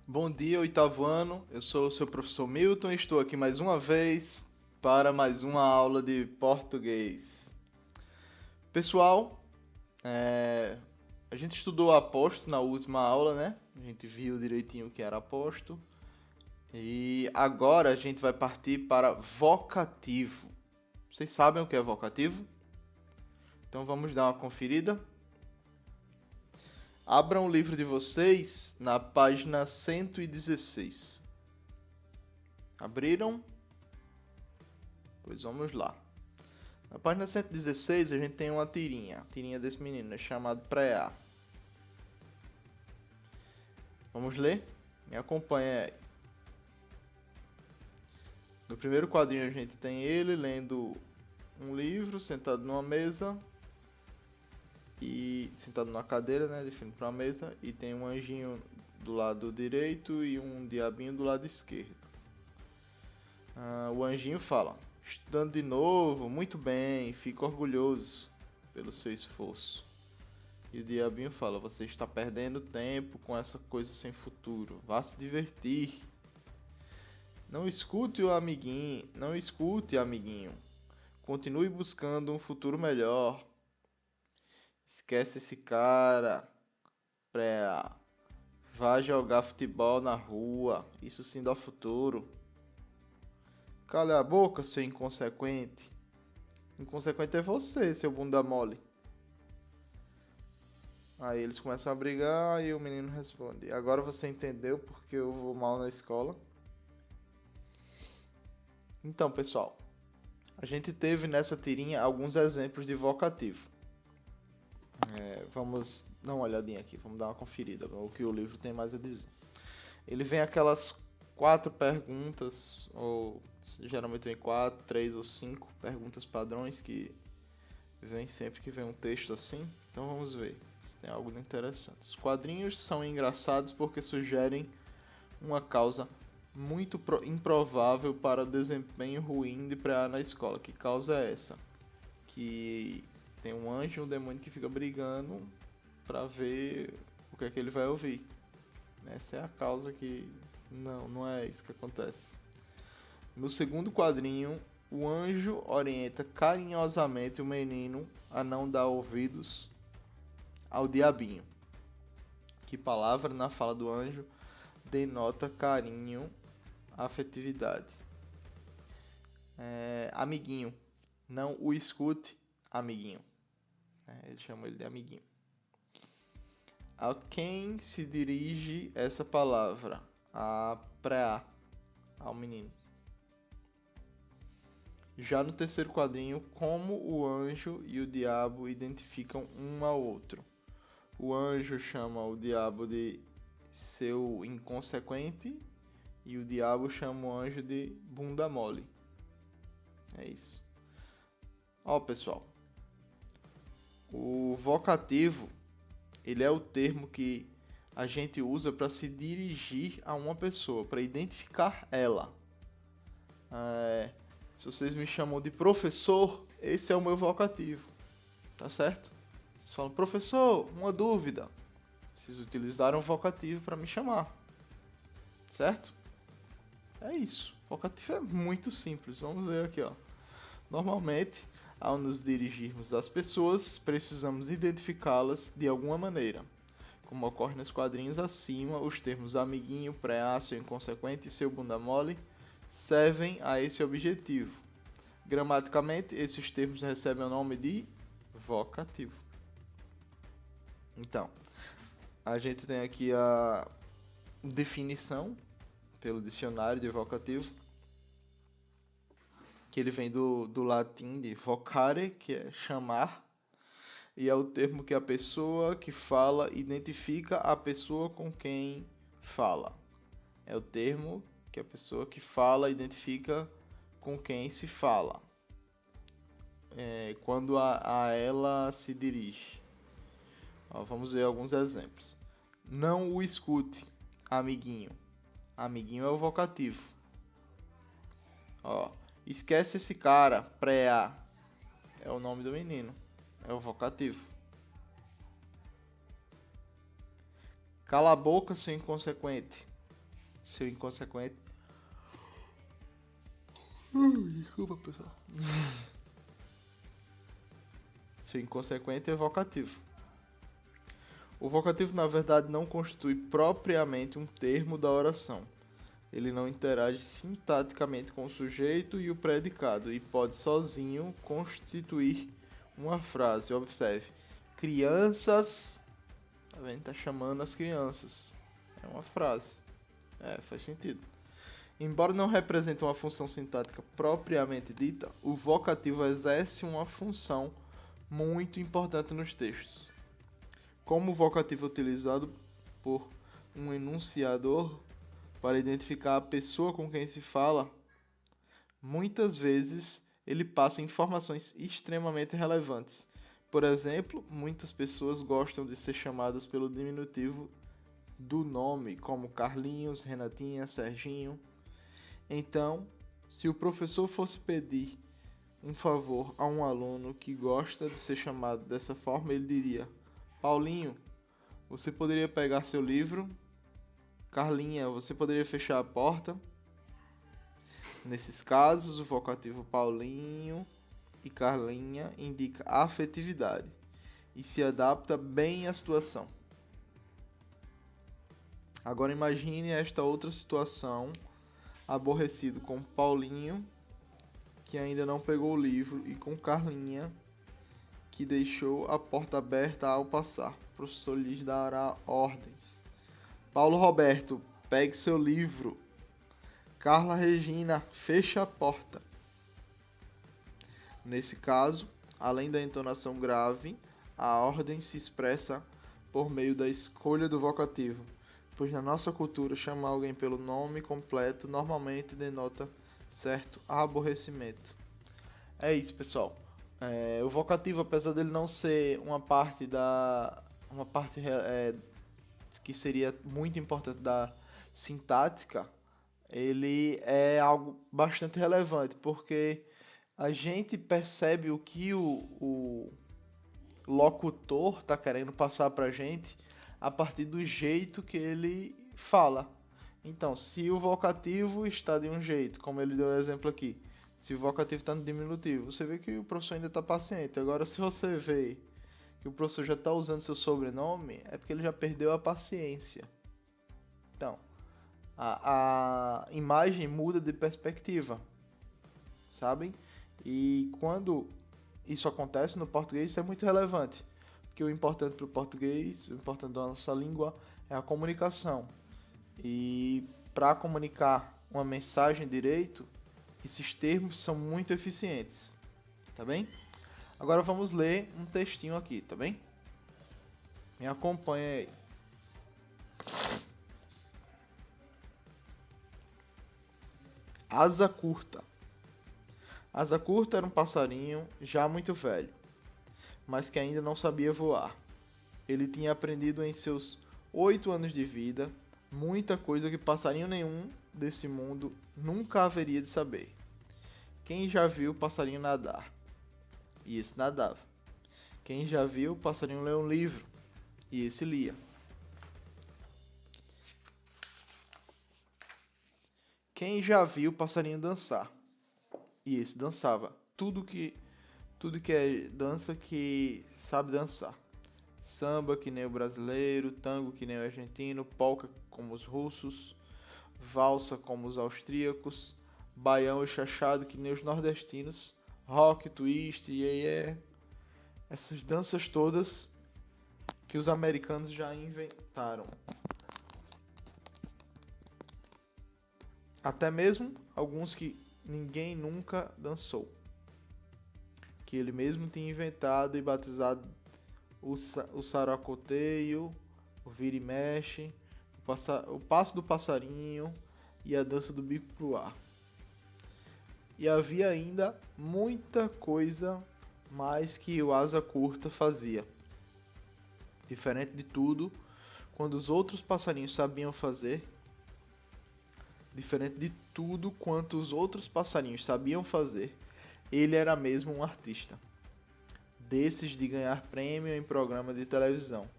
Bom dia, oitavo ano. Eu sou o seu professor Milton e estou aqui mais uma vez para mais uma aula de português. Pessoal, a gente estudou aposto na última aula, né? A gente viu direitinho o que era aposto. E agora a gente vai partir para vocativo. Vocês sabem o que é vocativo? Então vamos dar uma conferida. Abram o livro de vocês na página 116. Abriram? Pois vamos lá. Na página 116 a gente tem uma tirinha. A tirinha desse menino é chamado Pré-A. Vamos ler? Me acompanha aí. No primeiro quadrinho a gente tem ele lendo um livro, sentado numa mesa. E sentado numa cadeira, né, de frente para uma mesa, e tem um anjinho do lado direito e um diabinho do lado esquerdo. O anjinho fala: estudando de novo, muito bem, fico orgulhoso pelo seu esforço. E o diabinho fala: você está perdendo tempo com essa coisa sem futuro, vá se divertir. Não escute, amiguinho. Continue buscando um futuro melhor. Esquece esse cara, Pré-A. Vá jogar futebol na rua, isso sim dá futuro. Cala a boca, seu inconsequente. Inconsequente é você, seu bunda mole. Aí eles começam a brigar e o menino responde: agora você entendeu porque eu vou mal na escola? Então, pessoal, a gente teve nessa tirinha alguns exemplos de vocativo. Vamos dar uma olhadinha aqui, vamos dar uma conferida no que o livro tem mais a dizer. Ele vem aquelas 4 perguntas, ou geralmente vem 4, 3 ou 5 perguntas padrões que vem sempre que vem um texto assim. Então vamos ver se tem algo interessante. Os quadrinhos são engraçados porque sugerem uma causa muito improvável para o desempenho ruim de Pré-A na escola. Que causa é essa? Que tem um anjo e um demônio que fica brigando para ver o que é que ele vai ouvir. Essa é a causa que... Não é isso que acontece. No segundo quadrinho, o anjo orienta carinhosamente o menino a não dar ouvidos ao diabinho. Que palavra na fala do anjo denota carinho, afetividade. Amiguinho. Não o escute, amiguinho. Ele chama ele de amiguinho. A quem se dirige essa palavra? A Pré-A, ao menino. Já no terceiro quadrinho, como o anjo e o diabo identificam um ao outro. O anjo chama o diabo de seu inconsequente e o diabo chama o anjo de bunda mole. É isso. Ó, pessoal, o vocativo, ele é o termo que a gente usa para se dirigir a uma pessoa, para identificar ela. Se vocês me chamam de professor, esse é o meu vocativo, tá certo? Vocês falam: professor, uma dúvida. Vocês utilizaram o vocativo para me chamar, certo? É isso. O vocativo é muito simples. Vamos ver aqui, ó. Normalmente, ao nos dirigirmos às pessoas, precisamos identificá-las de alguma maneira. Como ocorre nos quadrinhos acima, os termos amiguinho, pré-A, seu inconsequente e seu bunda mole servem a esse objetivo. Gramaticalmente, esses termos recebem o nome de vocativo. Então, a gente tem aqui a definição pelo dicionário de vocativo, que ele vem do latim de vocare, que é chamar, e é o termo que a pessoa que fala identifica a pessoa com quem fala. É o termo que a pessoa que fala identifica com quem se fala. Quando a ela se dirige. Vamos ver alguns exemplos. Não o escute, amiguinho. Amiguinho é o vocativo. Esquece esse cara, Pré-A. É o nome do menino. É o vocativo. Cala a boca, seu inconsequente. Seu inconsequente... Desculpa, pessoal. Seu inconsequente é vocativo. O vocativo, na verdade, não constitui propriamente um termo da oração. Ele não interage sintaticamente com o sujeito e o predicado e pode sozinho constituir uma frase. Observe. Crianças... Tá vendo? Tá chamando as crianças. É uma frase. Faz sentido. Embora não represente uma função sintática propriamente dita, o vocativo exerce uma função muito importante nos textos. Como o vocativo é utilizado por um enunciador para identificar a pessoa com quem se fala, muitas vezes ele passa informações extremamente relevantes. Por exemplo, muitas pessoas gostam de ser chamadas pelo diminutivo do nome, como Carlinhos, Renatinha, Serginho. Então, se o professor fosse pedir um favor a um aluno que gosta de ser chamado dessa forma, ele diria: Paulinho, você poderia pegar seu livro? Carlinha, você poderia fechar a porta? Nesses casos, o vocativo Paulinho e Carlinha indica afetividade e se adapta bem à situação. Agora imagine esta outra situação, aborrecido com Paulinho, que ainda não pegou o livro, e com Carlinha, que deixou a porta aberta ao passar. O professor lhes dará ordens. Paulo Roberto, pegue seu livro. Carla Regina, feche a porta. Nesse caso, além da entonação grave, a ordem se expressa por meio da escolha do vocativo, pois na nossa cultura chamar alguém pelo nome completo normalmente denota certo aborrecimento. É isso, pessoal. O vocativo, apesar dele não ser uma parte que seria muito importante da sintática, ele é algo bastante relevante, porque a gente percebe o que o locutor está querendo passar para a gente a partir do jeito que ele fala. Então, se o vocativo está de um jeito, como ele deu o exemplo aqui, se o vocativo está no diminutivo, você vê que o professor ainda está paciente. Agora, se você vê que o professor já está usando seu sobrenome, é porque ele já perdeu a paciência. Então, a imagem muda de perspectiva, sabem? E quando isso acontece no português, isso é muito relevante, porque o importante para o português, o importante da nossa língua é a comunicação. E para comunicar uma mensagem direito, esses termos são muito eficientes, tá bem? Agora vamos ler um textinho aqui, tá bem? Me acompanha aí. Asa curta. Asa curta era um passarinho já muito velho, mas que ainda não sabia voar. Ele tinha aprendido em seus 8 anos de vida muita coisa que passarinho nenhum desse mundo nunca haveria de saber. Quem já viu passarinho nadar? E esse nadava. Quem já viu passarinho ler um livro? E esse lia. Quem já viu passarinho dançar? E esse dançava. Tudo que é dança que sabe dançar. Samba que nem o brasileiro, tango que nem o argentino, polca como os russos, valsa como os austríacos, baião e chachado que nem os nordestinos, rock, twist, iê, essas danças todas que os americanos já inventaram. Até mesmo alguns que ninguém nunca dançou, que ele mesmo tinha inventado e batizado: o saracoteio, o vira e mexe, o passo do passarinho e a dança do bico pro ar. E havia ainda muita coisa mais que o asa curta fazia. Diferente de tudo, quando os outros passarinhos sabiam fazer, ele era mesmo um artista. Desses de ganhar prêmio em programa de televisão.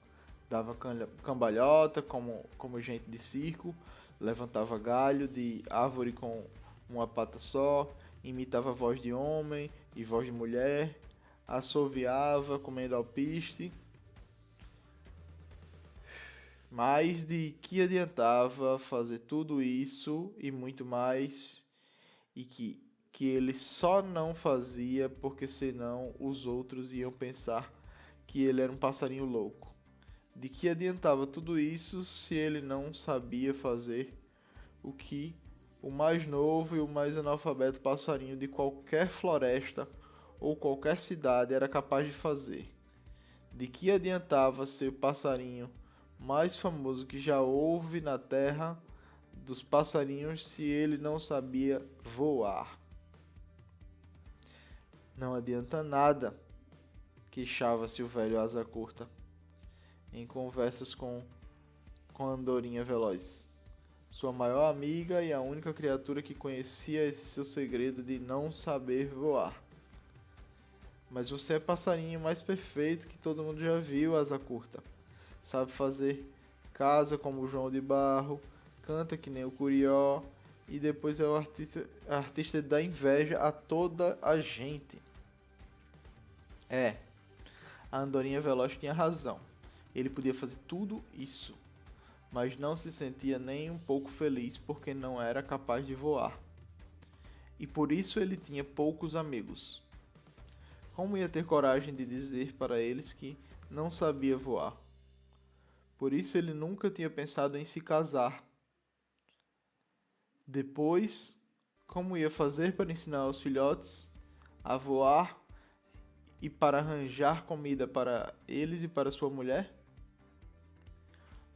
Dava cambalhota como gente de circo, levantava galho de árvore com uma pata só, imitava voz de homem e voz de mulher, assoviava comendo alpiste. Mas de que adiantava fazer tudo isso e muito mais, e que ele só não fazia porque senão os outros iam pensar que ele era um passarinho louco. De que adiantava tudo isso se ele não sabia fazer o que o mais novo e o mais analfabeto passarinho de qualquer floresta ou qualquer cidade era capaz de fazer? De que adiantava ser o passarinho mais famoso que já houve na terra dos passarinhos se ele não sabia voar? Não adianta nada, queixava-se o velho asa curta, em conversas com a andorinha veloz, sua maior amiga e a única criatura que conhecia esse seu segredo de não saber voar. Mas você é passarinho mais perfeito que todo mundo já viu, asa curta. Sabe fazer casa como o João de Barro, canta que nem o Curió e depois é o artista da inveja a toda a gente. A andorinha veloz tinha razão. Ele podia fazer tudo isso, mas não se sentia nem um pouco feliz porque não era capaz de voar. E por isso ele tinha poucos amigos. Como ia ter coragem de dizer para eles que não sabia voar? Por isso ele nunca tinha pensado em se casar. Depois, como ia fazer para ensinar os filhotes a voar e para arranjar comida para eles e para sua mulher?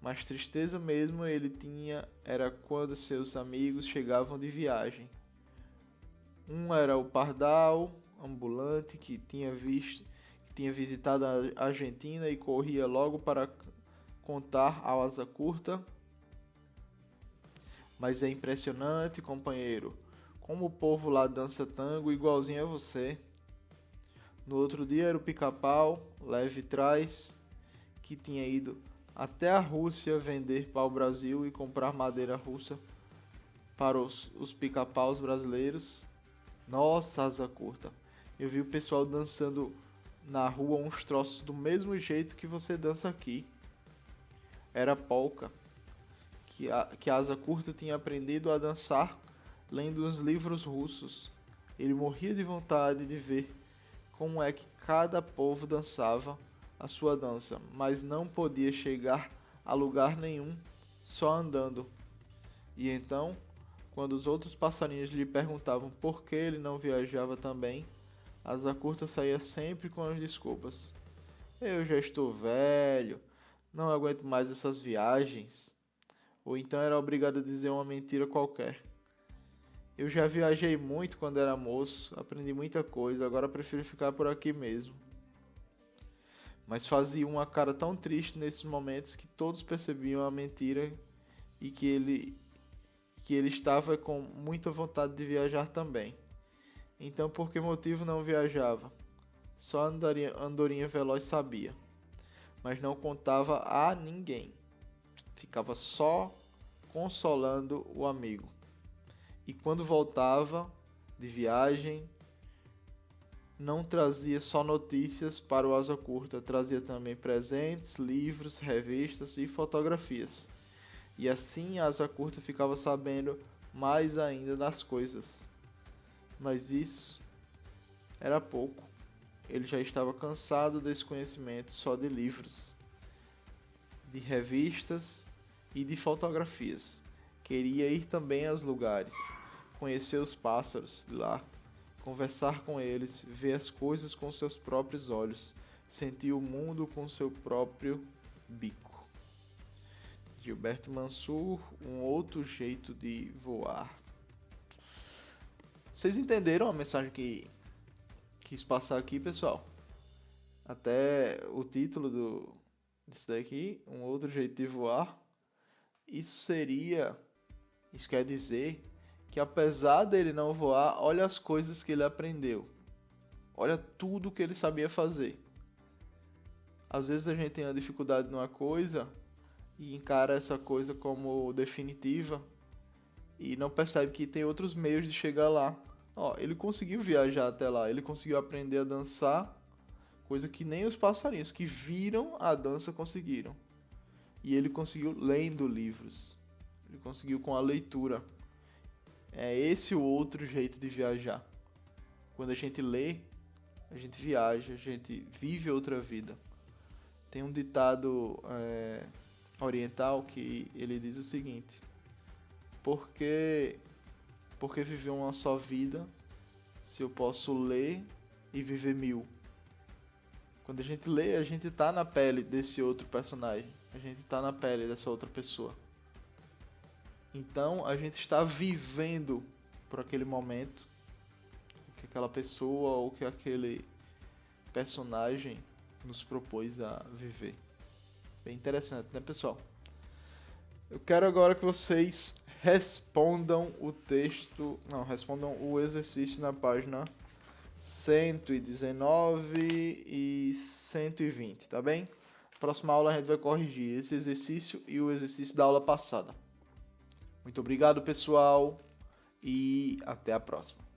Mas tristeza mesmo ele tinha era quando seus amigos chegavam de viagem. Um era o pardal ambulante que tinha visitado a Argentina e corria logo para contar ao asa curta. Mas é impressionante, companheiro, como o povo lá dança tango igualzinho a você. No outro dia era o pica-pau, leve trás, que tinha ido até a Rússia vender pau-brasil e comprar madeira russa para os pica-paus brasileiros. Nossa, asa curta, eu vi o pessoal dançando na rua uns troços do mesmo jeito que você dança aqui. Era polca, que a asa curta tinha aprendido a dançar lendo uns livros russos. Ele morria de vontade de ver como é que cada povo dançava a sua dança, mas não podia chegar a lugar nenhum só andando. E então, quando os outros passarinhos lhe perguntavam por que ele não viajava também, a asa curta saía sempre com as desculpas. Eu já estou velho, não aguento mais essas viagens. Ou então era obrigado a dizer uma mentira qualquer. Eu já viajei muito quando era moço, aprendi muita coisa, agora prefiro ficar por aqui mesmo. Mas fazia uma cara tão triste nesses momentos que todos percebiam a mentira e que ele estava com muita vontade de viajar também. Então por que motivo não viajava? Só a andorinha veloz sabia, mas não contava a ninguém. Ficava só consolando o amigo. E quando voltava de viagem, não trazia só notícias para o asa curta, trazia também presentes, livros, revistas e fotografias. E assim a asa curta ficava sabendo mais ainda das coisas. Mas isso era pouco. Ele já estava cansado desse conhecimento só de livros, de revistas e de fotografias. Queria ir também aos lugares, conhecer os pássaros de lá, conversar com eles, ver as coisas com seus próprios olhos, sentir o mundo com seu próprio bico. Gilberto Mansur, um outro jeito de voar. Vocês entenderam a mensagem que quis passar aqui, pessoal? Até o título disso daqui, um outro jeito de voar. Isso quer dizer que apesar dele não voar, olha as coisas que ele aprendeu. Olha tudo que ele sabia fazer. Às vezes a gente tem uma dificuldade numa coisa e encara essa coisa como definitiva e não percebe que tem outros meios de chegar lá. Ó, ele conseguiu viajar até lá, ele conseguiu aprender a dançar, coisa que nem os passarinhos que viram a dança conseguiram. E ele conseguiu lendo livros. Ele conseguiu com a leitura. É esse o outro jeito de viajar. Quando a gente lê, a gente viaja, a gente vive outra vida. Tem um ditado oriental que ele diz o seguinte: por que viver uma só vida se eu posso ler e viver 1000? Quando a gente lê, a gente tá na pele desse outro personagem. A gente tá na pele dessa outra pessoa. Então, a gente está vivendo por aquele momento que aquela pessoa ou que aquele personagem nos propôs a viver. Bem interessante, né, pessoal? Eu quero agora que vocês respondam respondam o exercício na página 119 e 120, tá bem? Próxima aula a gente vai corrigir esse exercício e o exercício da aula passada. Muito obrigado, pessoal, e até a próxima.